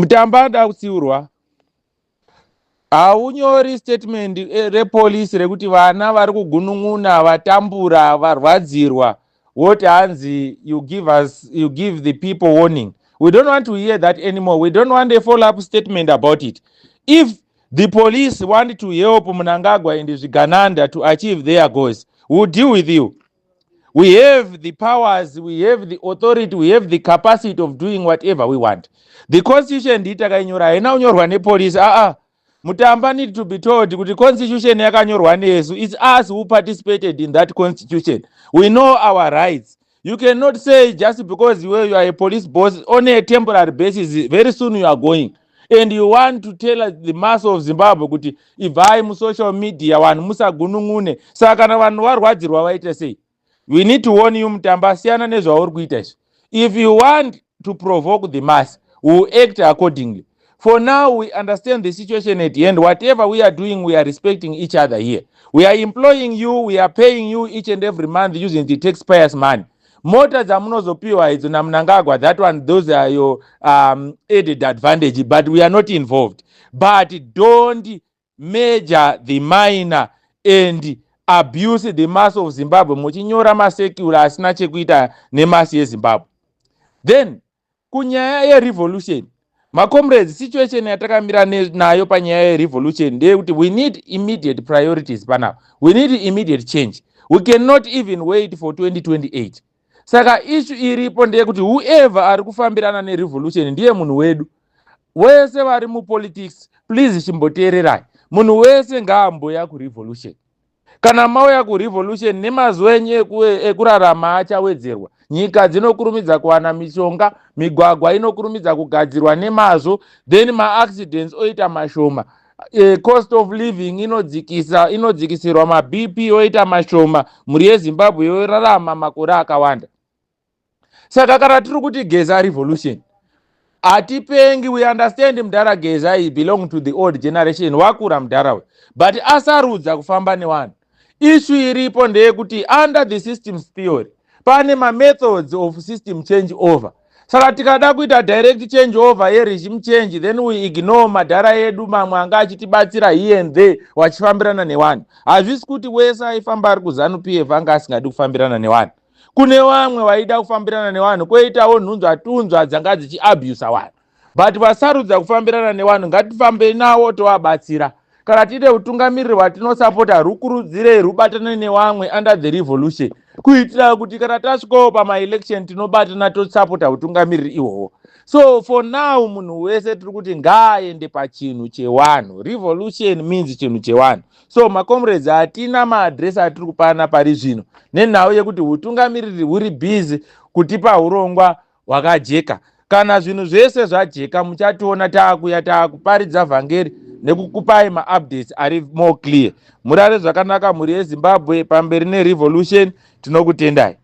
Mutambada kutsiurwa. Aunyori statement repolice rekuti vana vari kugunun'una, vatambura, varwadzirwa. What hanzi you give the people warning. We don't want to hear that anymore. We don't want a follow-up statement about it. If the police want to help Mnangagwa and Zvigananda to achieve their goals, we'll deal with you. We have the powers, we have the authority, we have the capacity of doing whatever we want. The constitution nditakayinyora haina kunyorwa nepolice. Mutamba need to be told kuti constitution yakanyorwa nesu. It's us who participated in that constitution. We know our rights. You cannot say just because you are a police boss on a temporary basis, very soon you are going. And you want to tell the mass of Zimbabwe kuti ivhai musocial media vanhu musagunun'une. Saka kana vanhu varwadzirwa vaite sei? We need to warn you, Mutamba, siyana nezvauri kuita izvi. If you want to provoke the mass, we will act accordingly. For now, we understand the situation at the end. Whatever we are doing, we are respecting each other here. We are employing you, we are paying you each and every month using the taxpayers' money. Mota dzamunozopiwa idzo naMnangagwa, that one, those are your added advantage, but we are not involved. But don't major the minor and abuse the mass of Zimbabwe muchinyora masekula asina chekuita nemasi yeZimbabwe. Then kunyaya yerevolution, comrades, situation yatakamira nayo panyaya yerevolution ndeyekuti we need immediate priorities panapa. We need immediate change. We cannot even wait for 2028. Saka issue iripo ndeyekuti whoever ari kufambirana nerevolution ndiye munhu wedu. Wese vari mupolitics, please chimboteererai. Munhu wese ngaamboya kurevolution. Kana mauya kurevolution nemazuva enyu ekurarama achawedzerwa. Nyika dzinokurumidza kuwana mishonga, migwagwa inokurumidza kugadzirwa nemazvo, then ma-accidents oita mashoma. Cost of living inodzikisirwa, ma-BP oita mashoma, mhuri yeZimbabwe yorarama makore akawanda. Saka kana tiri kuti geza revolution, atipengi, we understand Mudhara Geza he belong to the old generation, wakura Mudhara, but asarudza kufamba nevanhu. Issue iripo ndeyekuti under the systems theory pane methods of system change over. Saka tikada kuita direct change over regime change, then we ignore madhara edu mamwe anga achitibatsira here and there wachifambirana nevanhu. Hazvisi kuti wese aifamba ari kuZANU-PF anga asingadi kufambirana nevanhu. Kune vamwe vaida kufambirana nevanhu, kwoitawo nhunzva dzanga dzichiabhusa vanhu. But vasarudza kufambirana nevanhu, ngatifambe nawo tovabatsira. Kana tine utungamiriri hwatinosapota, rukurudzirei rubatane nevamwe under the revolution, kuitira kuti kana tasvikawo pama-election tinobatana tosapota utungamiriri ihwohwo. So for now munhu wese tiri kuti ngaaende pachinhu chewanhu. Revolution means chinhu chewanhu. So comrades, hatina maadresi atiri kupana pari zvino nenhau yekuti utungamiriri huri busy kutipa urongwa hwakajeka. Kana zvinhu zvese zvajeka muchationa taakuparidza vhangeri nekukupai ma-updates ari more clear. Murare zvakanaka mhuri yeZimbabwe pamberi nerevolution. Tinokutendai.